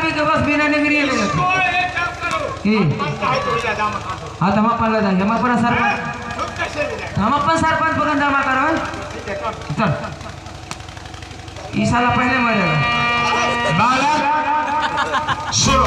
P के बस बिना निगरी ले जाते हाँ तो हम अपन ले जाएंगे हम अपना सरपंच हम अपन सरपंच पकड़ जमा करो चल इस साल पहले मरेगा बालक सुनो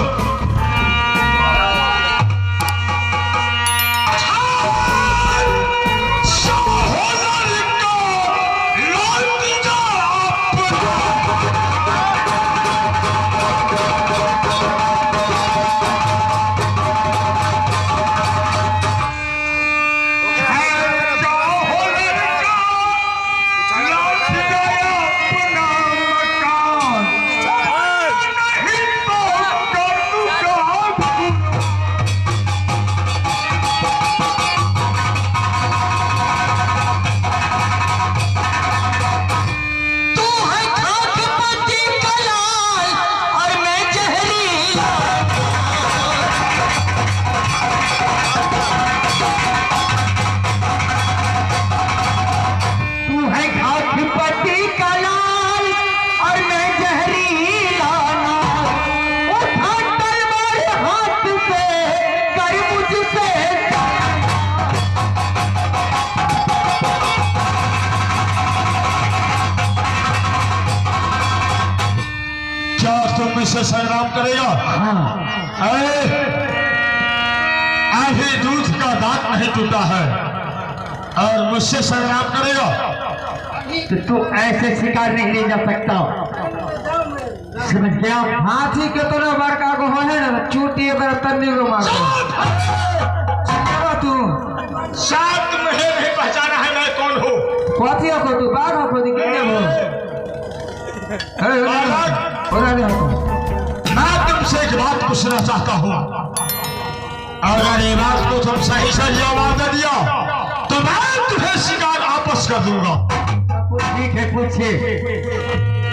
से संग्राम करेगा आधी दूध का दांत नहीं टूटा है और मुझसे संग्राम करेगा तो तू ऐसे शिकार नहीं ले जा सकता समझ गया हाथी के तो ना बार का को है ना चूटी अगर तन्ने को मार तू 7 महीने नहीं पहचाना है मैं कौन हूँ कथी को तू बाघ को दिखने हो मैं तुमसे एक बात पूछना चाहता हूँ अगर ये बात को तुम सही सही जवाब दे दिया तो मैं तुम्हें शिकार वापस कर दूंगा ठीक है पूछिए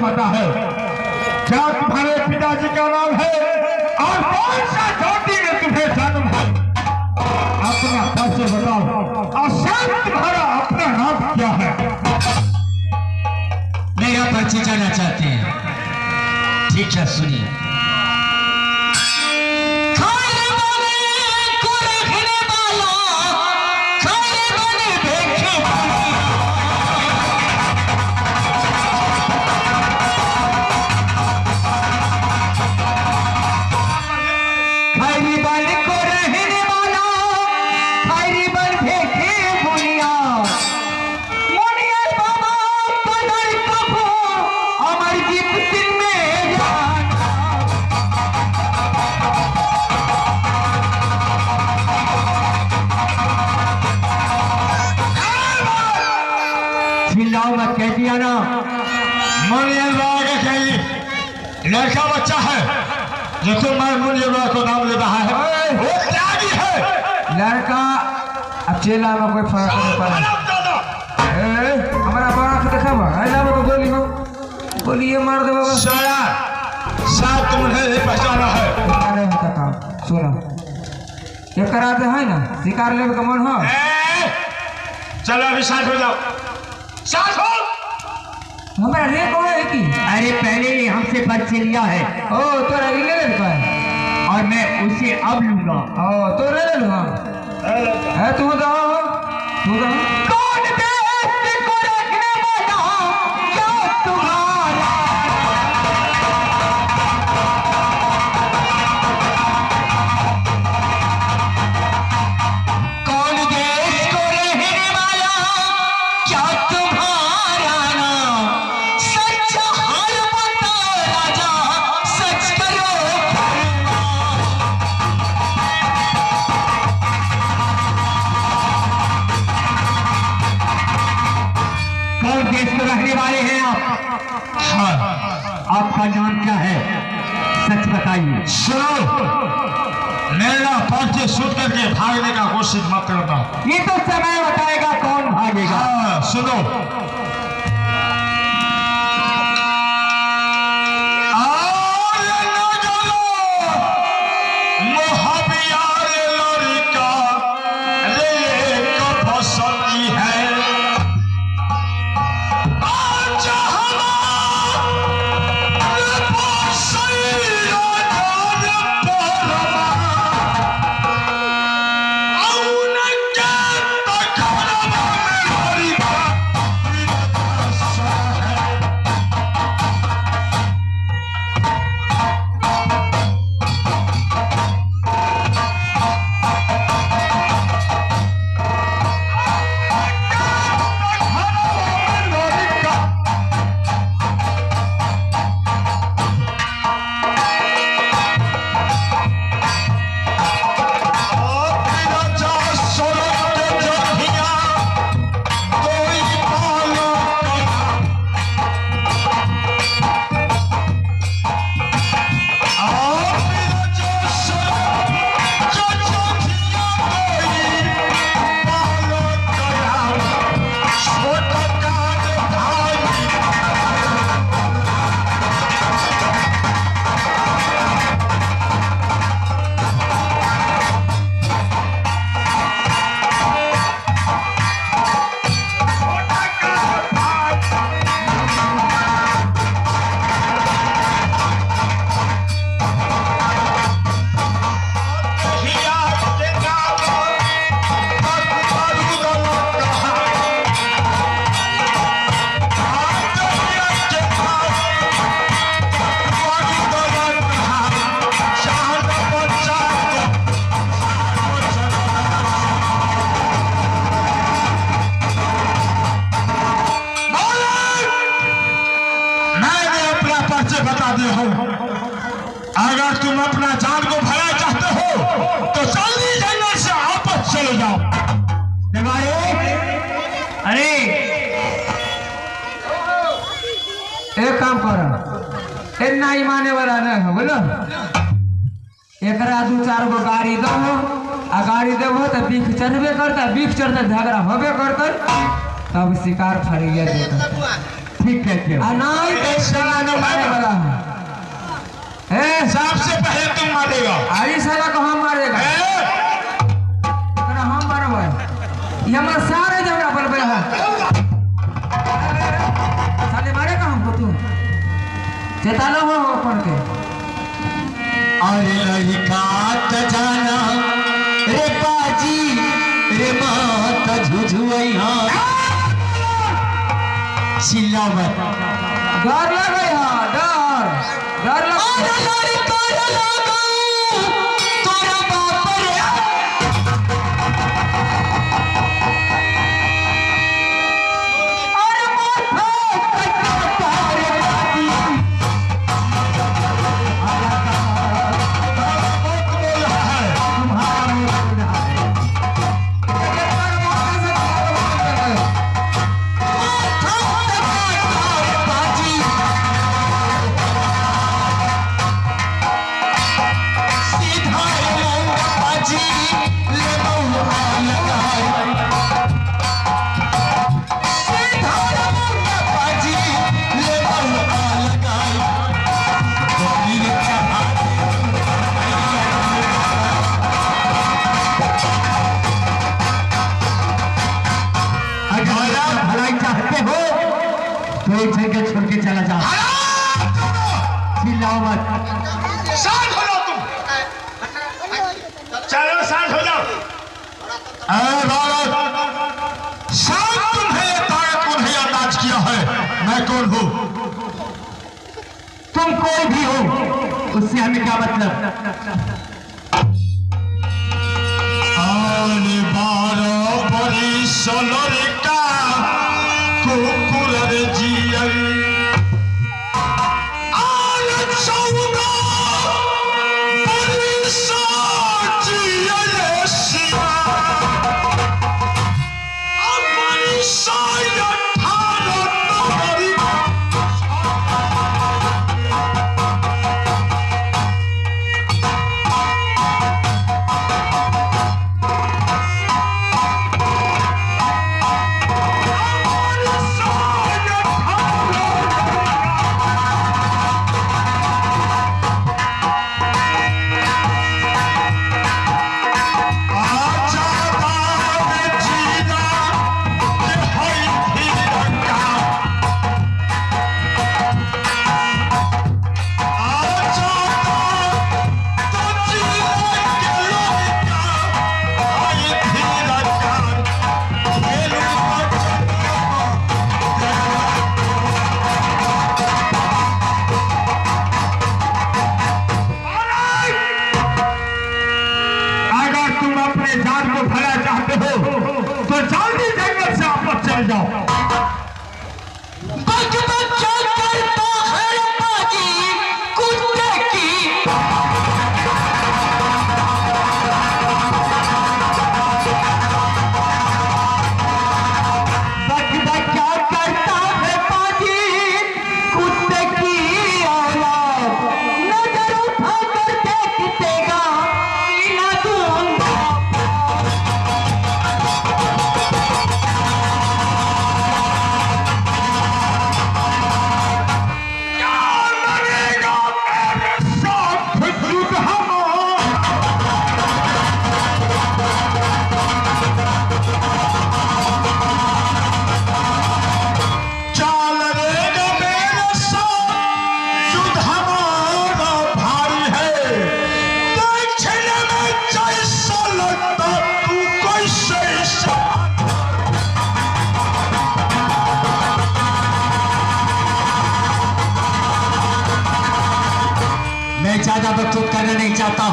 पता है क्या तुम्हारे पिताजी का नाम है और कौन सा छोटी में तुम्हें जन्म है अपना पैसे बताओ और शायद तुम्हारा अपना नाम क्या है मेरा परिचय जानना चाहते हैं ठीक है सुनिए कह दिया ना लड़का बच्चा है जो तुम मुनिया को नाम ले रहा है वो त्यागी है लड़का अब चेला में कोई फर्क नहीं पड़ा हमारा बड़ा को देखा तो गोली हो गोली ये मार दे बाबा शायद तुम्हें नहीं पहचाना है सुनो ये कराते है ना शिकार लेवे का मन हो चलो अभी शांत हो जाओ, शांत हो। हमारा रे को है कि अरे पहले ही हमसे परिचय लिया है ओ तो रे ले ले का है और मैं उसे अब लूंगा। ओ तो रे ले लो है तू तो कौन देश को रखने वाला क्या तुम्हारा? कौन देश को रहने वाला क्या तुम्हारा नाम? सच हाल बता राजा, सच करो। कौन देश में रहने वाले हैं आप? हाँ, आपका नाम क्या है? सच बताइए। सुनो, मेरा पर्चे सुन करके भागने का कोशिश मत करना। ये तो समय बताएगा कौन भागेगा। हाँ, सुनो, बता दे हो, अगर तुम अपना जान को भला चाहते हो तो जल्दी जंगल से वापस चले जाओ। अरे एक काम कर, ए नहीं माने वाला न हो बोलो, एकरा दू चार गो गाड़ी दो आ गाड़ी देबो तो बीख चढ़बे करता, बीख चढ़ते झगड़ा होबे करता, तब शिकार फरिया देता। ठीक है आ नहीं तो साला न मारे वाला है। सबसे पहले तुम मारेगा। अरे साला को हम मारेगा, एकरा हम मारबे, ये हमारा सारे झगड़ा बनबे है। साले मारेगा हमको तू, चेतालो हो अपन के। अरे काट जाना रे बाजी रे माता झुझुआ चिल्लावत डर लगे हाँ, डर लगे। तोरा बाप रे अरे तो एक जगह छोड़ के चला जा। चिल्लाओ मत। शांत हो जाओ तुम। चलो शांत हो जाओ। शांत तुम्हें तुम्हें अंदाज किया है मैं कौन हूँ? तुम कोई भी हो उससे हमें क्या मतलब? आने बारो बड़ी सोलर का कुकुर जियन आने चौदह बड़ी सोचियन शिवा अपनी सायन थारो तुम्हारी तो जल्दी जंगल से वापस चल जाओ। मैं ज्यादा बकचोद करना नहीं चाहता।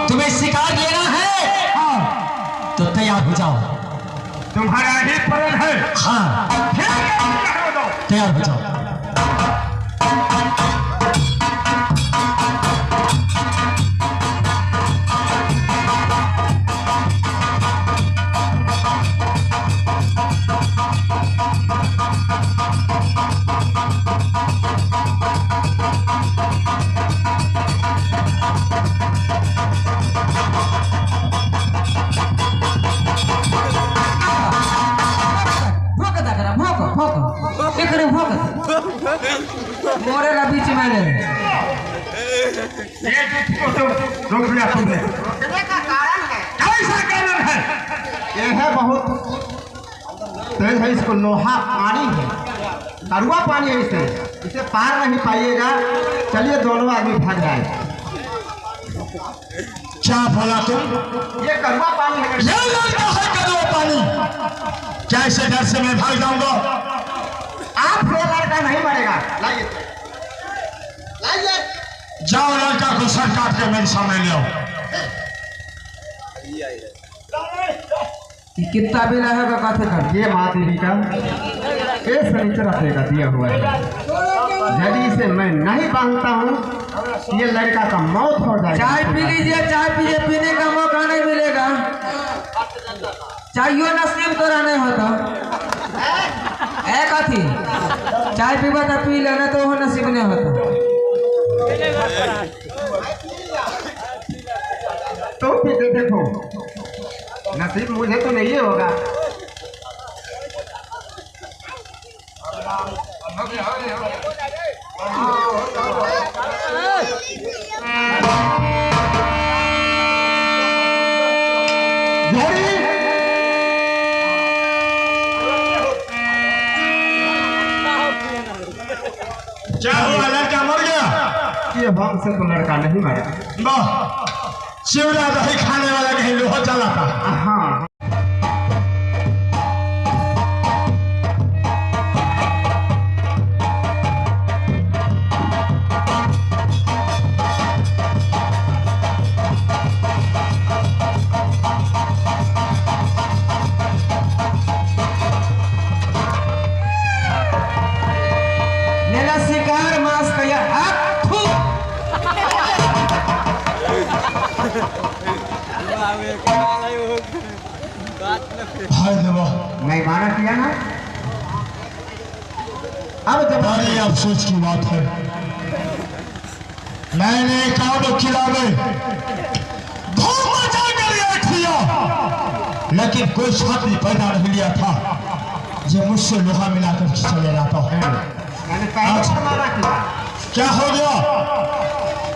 तुम्हें शिकार लेना है? हाँ। तो तैयार हो जाओ। तुम्हारा ही प्रण है? हाँ। तैयार हो जाओ। मोरेला बीच में रहे। रोक लिया तुमने। कैसा कारण है? ये है बहुत तेज है, इसको लोहा पानी है, कड़वा पानी है, इसे पार नहीं पाइएगा। चलिए दोनों आदमी भाग जाए। क्या बोला तुम? ये कड़वा पानी है। ये लड़का है कड़वा पानी। कैसे घर से मैं भाग जाऊंगा? आप ये लड़का नहीं मरेगा। लाइए लाइए। जाओ लड़का को सर काट के मेरे सामने ले आओ। कितना बिल आएगा काथे कर? ये माँ देवी का ये फर्नीचर अपने दिया हुआ है। यदि इसे मैं नहीं बांधता हूँ ये लड़का का मौत हो जाएगा। चाय पी लीजिए, चाय पीजिए, पीने का मौका नहीं मिलेगा। चाहिए नसीब तोरा नहीं होता। एक अथी चाय पीबा तो पी लेना, तो वो नसीब नहीं होता। तो फिर देखो नसीब मुझे तो नहीं होगा। ये हमसे तो लड़का नहीं मरा। वाह, चिवड़ा दही खाने वाला कहीं लोहा चलाता। हाँ लेला शिकार मांस कया आखू हाय देवा, नहीं माना किया ना। अब जब बड़ी अफसोस की बात है, मैंने काबो खिलावे धूम मचा कर ये किया, लेकिन कोई छाती पैदा नहीं लिया था जो मुझसे लोहा मिलाकर चले जाता है। मैंने पहले से माना किया। क्या हो गया?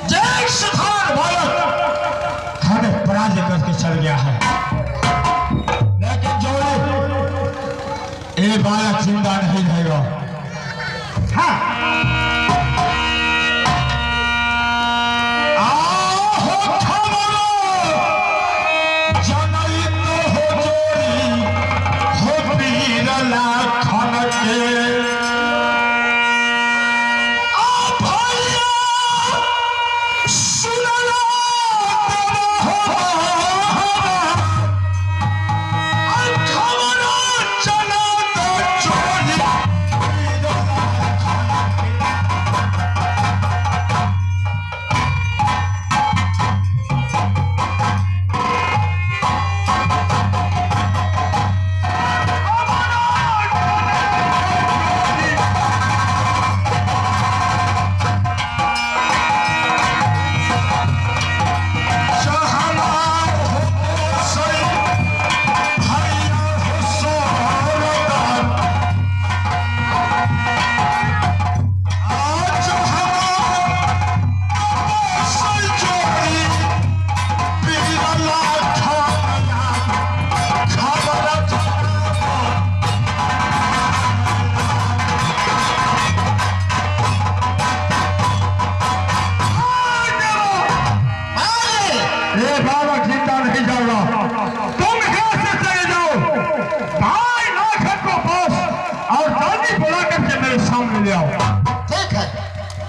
जय सुधार बालक हमें पराजय करके चल गया है, लेकिन जोड़े ये बालक जिंदा नहीं रहेगा। हाँ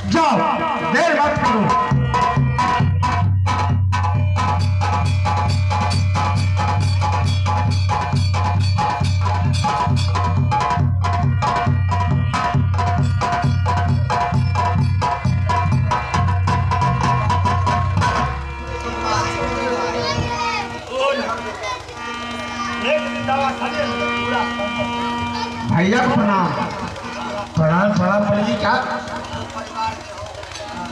जाओ, देर मत करो। भैया को प्रणाम। प्रणाम प्रणाम पड़ेगी क्या?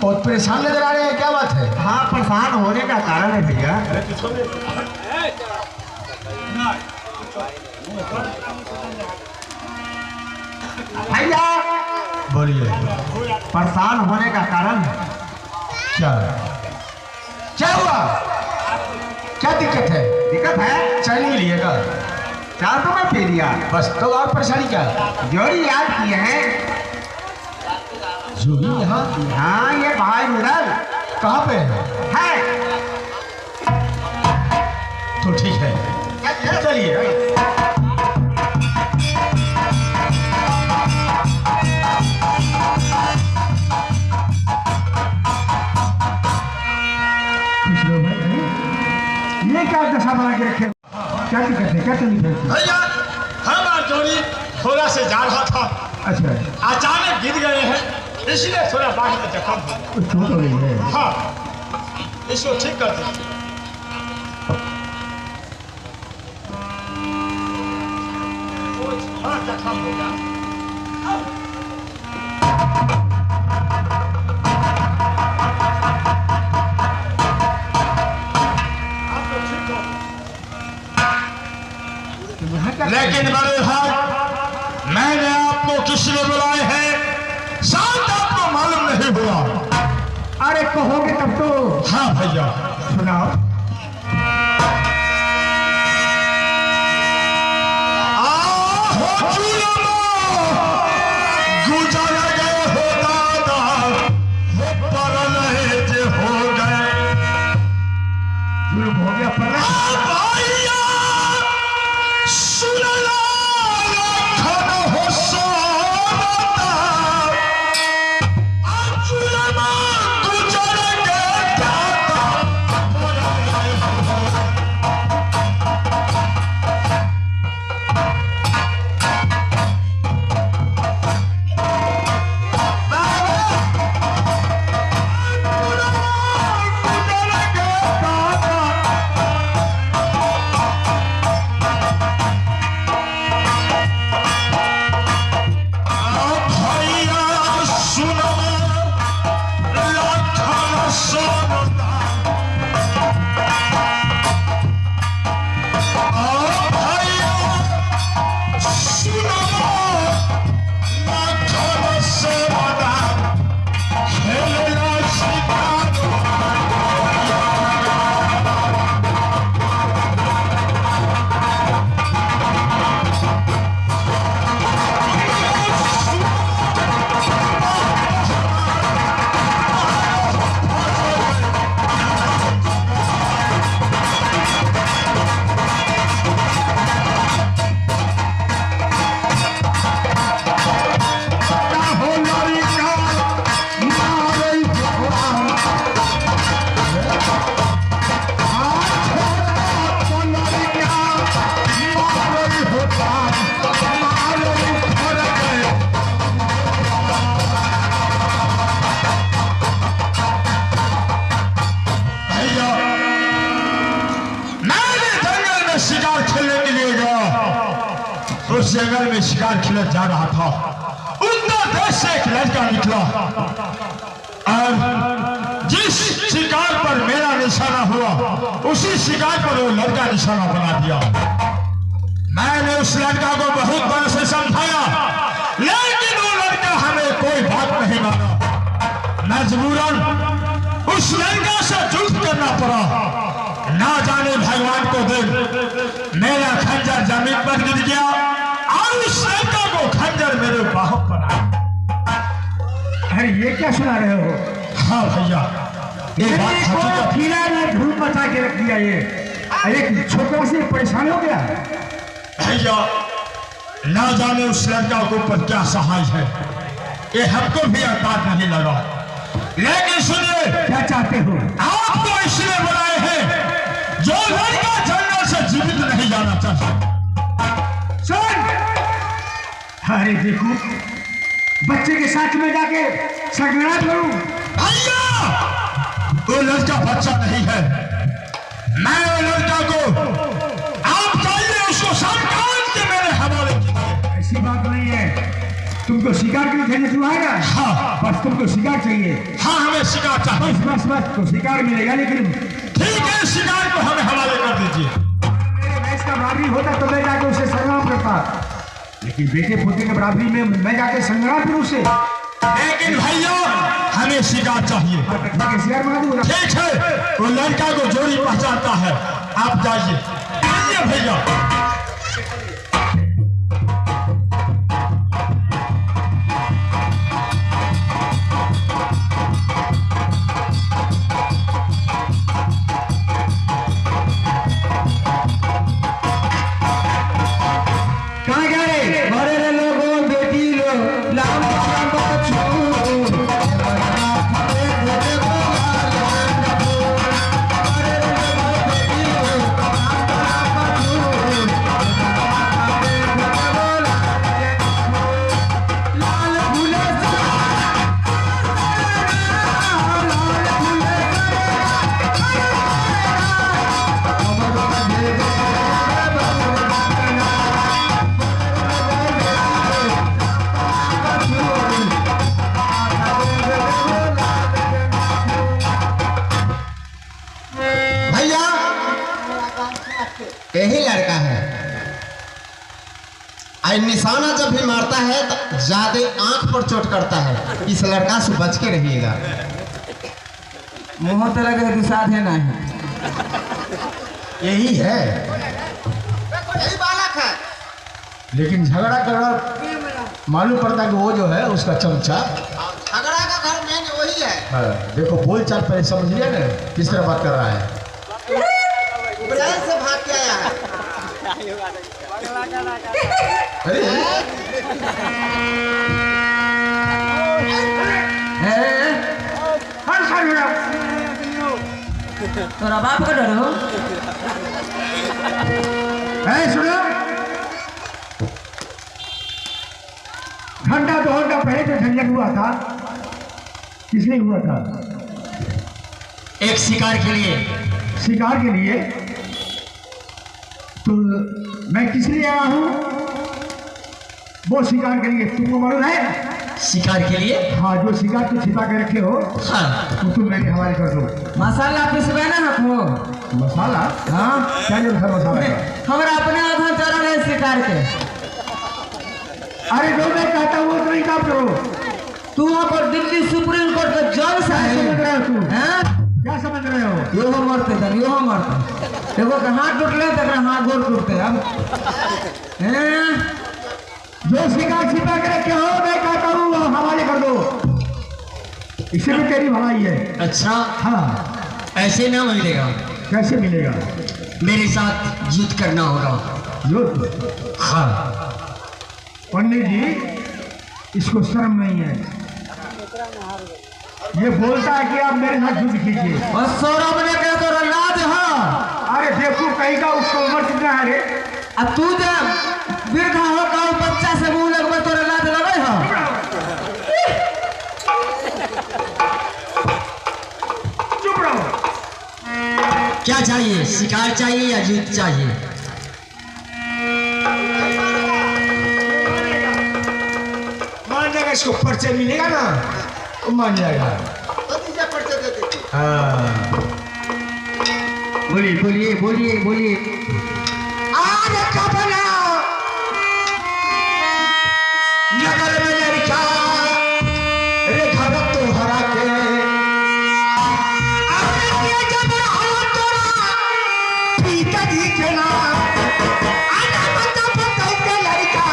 बहुत परेशान नजर आ रहे हैं, क्या बात है? हाँ परेशान होने का कारण है भैया। भैया बोलिए, परेशान होने का कारण क्या क्या हुआ? क्या दिक्कत है? दिक्कत है चाय नहीं लिएगा? चार तो मैं पी लिया, बस, तो और परेशानी क्या? जोड़ी याद किए हैं। जो भी यहाँ हाँ ये भाई उधर कहाँ पे है? तो ठीक है, चलिए। ये क्या दशा बना के रखे? क्या दिक्कत है? क्या तकलीफ है? भैया, हमारा जोड़ी थोड़ा से जा रहा था, अच्छा अचानक गिर गए हैं, इसलिए थोड़ा बाहर में जख्म हुआ। चोट हो गई है। हाँ, इसको ठीक कर दीजिए। हाँ, जख्म हो गया। लेकिन बड़े भाई, मैंने आपको किस लिए बुलाए हैं शायद आपको मालूम नहीं हुआ। अरे कहोगे तब तो। हाँ भैया, सुनाओ। गुजर गए हो दादा, हो पर नहीं उस जंगल में शिकार खेला जा रहा था। उत्तर देश से एक लड़का निकला और जिस शिकार पर मेरा निशाना हुआ उसी शिकार पर वो लड़का निशाना बना दिया। मैंने उस लड़का को बहुत बार से समझाया, लेकिन वो लड़का हमें कोई बात नहीं माना। मजबूरन उस लड़का से युद्ध करना पड़ा। ना जाने भगवान को देख मेरा खंजर जमीन पर गिर गया और उस लड़का को खंजर मेरे बाहों पर आया। अरे ये क्या सुना रहे हो? हाँ भैया, ये बात हकीकत। कीड़ा ने धूप मचा के रख दिया। ये एक छोटा से परेशान हो गया। भैया ना जाने उस लड़का के ऊपर क्या सहाय है, ये हमको भी अंदाज नहीं लगा। लेकिन सुनिए, क्या चाहते हो? आपको इसलिए बुलाए हैं जो लड़का जंगल से जीवित नहीं जाना चाहता। सुन, अरे देखो बच्चे के साथ में जाके संगना करूं। भैया वो लड़का बच्चा नहीं है। मैं वो लड़का को आप चाहिए उसको सरकार के मेरे हवाले कीजिए। ऐसी बात नहीं है, तुमको शिकार के लिए भेजने तू आएगा। हाँ बस तुमको शिकार चाहिए। हाँ हमें शिकार चाहिए। बस तो शिकार मिलेगा, लेकिन ठीक है शिकार को हमें हवाले कर दीजिए। मेरे भैंस का बराबरी होता तो मैं जाके उससे संग्राम करता, लेकिन बेटे पोते के बराबरी में मैं जाके संग्राम करूं उससे। लेकिन भैया हमें शिकार चाहिए। शिकार बना दूंगा। ठीक है, वो लड़का को जोड़ी पहचानता है, आप जाइए भैया। यही लड़का है। निशाना जब भी मारता है तो ज्यादा आंख पर चोट करता है। इस लड़का से बच के रहिएगा। मुँह तो लगे दुसाध है नहीं, यही है, यही बालक है। लेकिन झगड़ा कर मालूम पड़ता है कि वो जो है उसका चमचा। झगड़ा का घर मेन वही है। देखो बोल चाल पहले समझ लिया ना किस तरह बात कर रहा है। तोरा बाप का डर हो? सुनो, घंटा 2 घंटा पहले जो झंझट हुआ था, किसने हुआ था? एक शिकार के लिए। शिकार के लिए? तो मैं किस लिए आया हूँ? वो शिकार के लिए तुमको मालूम है? शिकार के लिए? हाँ, जो शिकार को छिपा के रखे हो, हाँ। तो तुम मेरे हवाले कर दो। मसाला पिसबे ना रखो। मसाला? हाँ, क्या जरूरत है मसाला का? हमारा अपने आधा चरण है शिकार के। अरे जो मैं कहता हूँ वो तो नहीं काम करो। तू वहाँ पर दिल्ली सुप्रीम कोर्ट का जज है। समझ रहे हो तू? हैं? क्या समझ रहे हो? यो मरते तन, यो मरते। देखो कि हाथ टूटले तक हाथ गोर टूटते अब। हैं? जो शिकार छिपा के रखे हो, मैं कहता हूँ वो हवाले कर दो। इससे भी तेरी भलाई है। अच्छा, हाँ। ऐसे ना मिलेगा। कैसे मिलेगा? मेरे साथ युद्ध करना होगा। युद्ध? हाँ। पंडित जी, इसको शर्म नहीं है। ये बोलता है कि आप मेरे साथ युद्ध कीजिए। और सौरभ ने कहा तो लाज है। अरे देखो कहीं का, उसको उम्र कितना है रे? अब तू जब वृद्धा हो का बच्चा से मुंह लगवा तो लाज लगे हो। चुप रहो। क्या चाहिए? शिकार चाहिए या युद्ध चाहिए? मान जाएगा, इसको पर्चे मिलेगा ना, तो मान जाएगा। हाँ, बोलिए बोलिए बोलिए बोलिए। आज कपना नगर में लड़का रे खबर तो हरा के आपने जब हाथ तोड़ा ठीक है जी चला आना बता बता के लड़का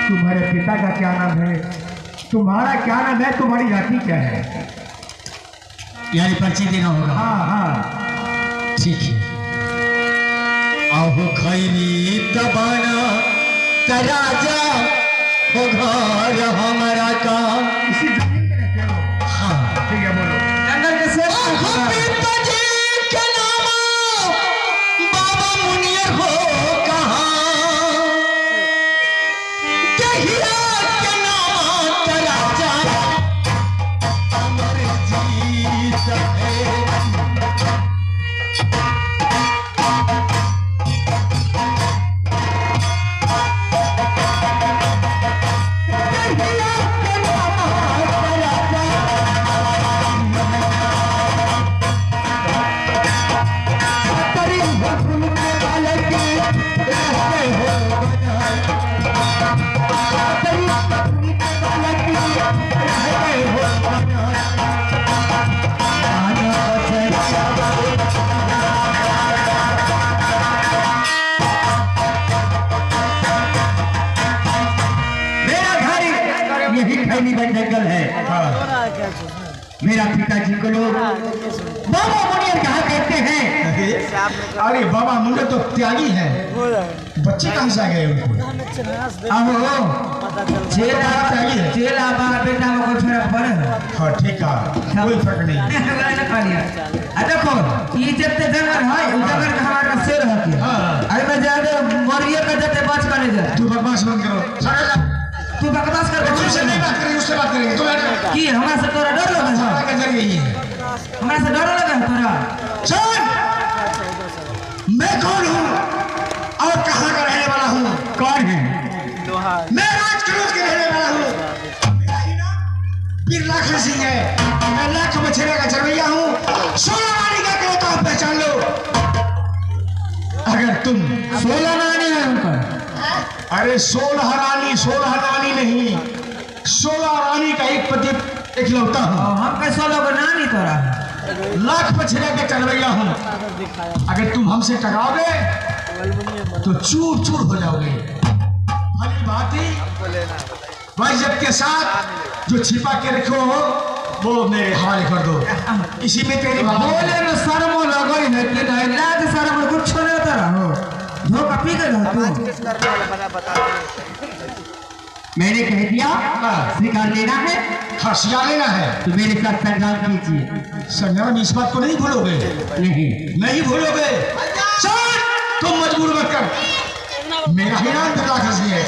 तुम्हारे पिता का क्या नाम है? तुम्हारा क्या नाम है? तुम्हारी जाति क्या है? यानी पर्ची देना होगा। हाँ हाँ, ठीक है। आहू खैरी दबाना तराजा हो घर हमारा का। इसी जमीन में रहते हो? हाँ। ठीक है, बोलो। जंगल के शेर पिताजी के नाम बाबा मुनियर हो कहाँ, कहिया के नाम तराजा अमर जीत है। जंगल है। मेरा पिताजी को लोग बाबा मुनियर कहा करते हैं। अरे बाबा मुनियर तो त्यागी है, बच्चे कहाँ से आ गए उनको? चेला बाप बेटा में कोई फर्क पड़े? हाँ ठीक है, कोई फर्क नहीं। देखो ये जब जंगल है, जंगल का हमारा शेर है। अरे मैं ज्यादा मरिए का जब बच कर जा। तू बकवास बंद करो। तू बकवास कर। उससे नहीं बात करेंगे, उससे बात करेंगे। तो की हमारे से तोरा डर लगा है? का जरिए ही है। हमारे से डर लगा है तोरा? सुन, मैं कौन हूँ और कहाँ का रहने वाला हूँ? कौन है? मैं राजकरोज के रहने वाला हूँ। मेरा ही नाम वीर लाखन सिंह है। मैं लाख मछेरा का चरवैया हूँ। 16 रानी का कहता हूँ, पहचान लो। अगर तुम 16 रानी है उनका। अरे 16 रानी नहीं, 16 रानी का एक पति इकलौता हूँ। हम कैसे लोग नानी तोरा लाख मछेरा का चरवैया हूँ। अगर तुम हमसे टकराओगे तो चूर चूर हो जाओगे। भली भांति वजब के साथ जो छिपा के रखो हो वो मेरे हवाले कर दो। इसी में तेरी बोले में शर्मो लगई है कि नहीं लाज शर्म कुछ नहीं तोरा हो। धोखा पी गए हो तू। मैंने कह दिया स्वीकार लेना है हाँ शिकार लेना है तो मेरे साथ संग्राम कीजिए। संग्राम इस बात को नहीं भूलोगे। नहीं भूलोगे। चल तुम मजबूर मत कर। मेरा ही नाम बिरला खसी है।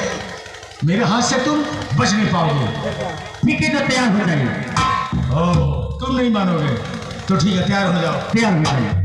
मेरे हाथ से तुम बच नहीं पाओगे। ठीक है तो तैयार हो जाइए। तुम नहीं मानोगे तो ठीक है, तैयार हो जाओ। तैयार हो जाइए।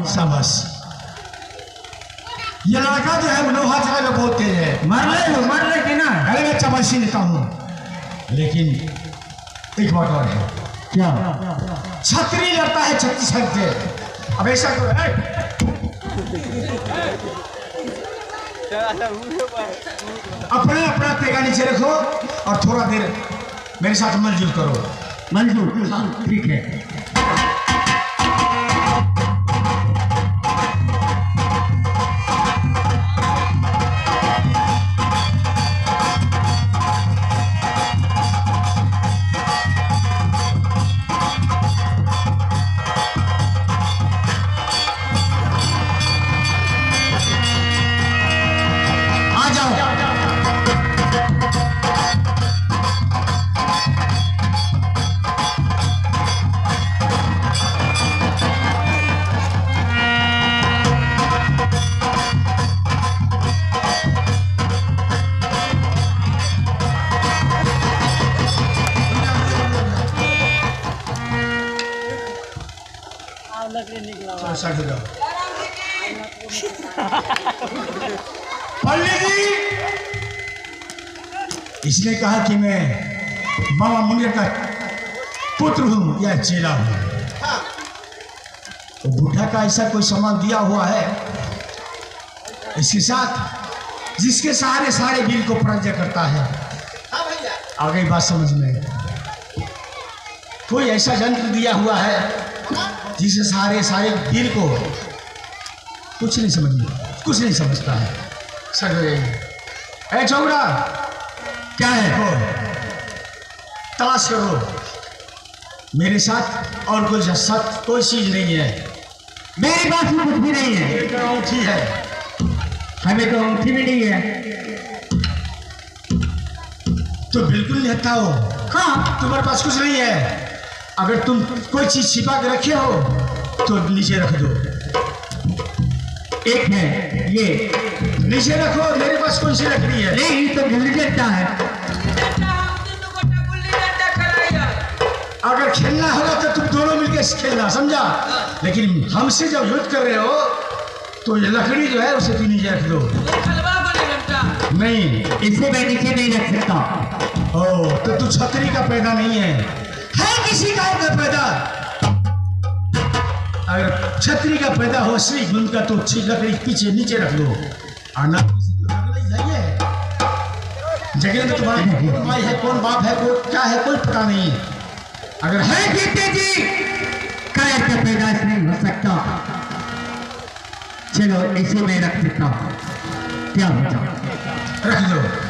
शाबाश। ये लड़का जो है लोहा चला में बहुत तेज है। मर ले कि ना। अरे मैं चमड़सी लेता हूँ, लेकिन एक बात और है। क्या? छतरी लड़ता है 36 से। अब ऐसा करो अपने अपना तेगा नीचे रखो और थोड़ा देर मेरे साथ मंजूर करो। मंजूर? ठीक है। पंडित जी इसने कहा कि मैं बाबा मुनिया का पुत्र हूं या चेला हूं। तो बूढ़ा का ऐसा कोई सामान दिया हुआ है इसके साथ जिसके सहारे सारे वीर को पराजय करता है। आ गई बात समझ में। कोई ऐसा यंत्र दिया हुआ है जिसे सारे वीर को कुछ नहीं समझता है। ए चौड़ा क्या है? तलाश करो मेरे साथ और कोई चीज नहीं है। मेरे पास कुछ भी नहीं है। एक अंगूठी है। हमें तो अंगूठी भी नहीं है। तो बिल्कुल नहीं हटा हो। हाँ तुम्हारे पास कुछ नहीं है। अगर तुम कोई चीज छिपा के रखे हो तो नीचे रख दो। एक है ये नीचे रखो। मेरे पास कौन सी लकड़ी है? नहीं तो गिल्ली डंडा है। अगर खेलना होगा तो तुम दोनों मिलकर खेलना, समझा? लेकिन हमसे जब युद्ध कर रहे हो तो ये लकड़ी जो है उसे तुम नीचे रख दो। नहीं इसे मैं नीचे नहीं रख सकता। ओ तो तू छतरी का पैदा नहीं है किसी का पैदा। अगर छतरी का पैदा हो श्री गुंद का तो लकड़ी पीछे नीचे रख लो। आना जगह में तुम्हारा कौन भाई है, कौन बाप है, कौन क्या है, कोई पता नहीं। अगर है जीते जी कायर का पैदाश नहीं हो सकता। चलो इसे मैं रख देता हूँ। क्या हो जाओ? रख दो।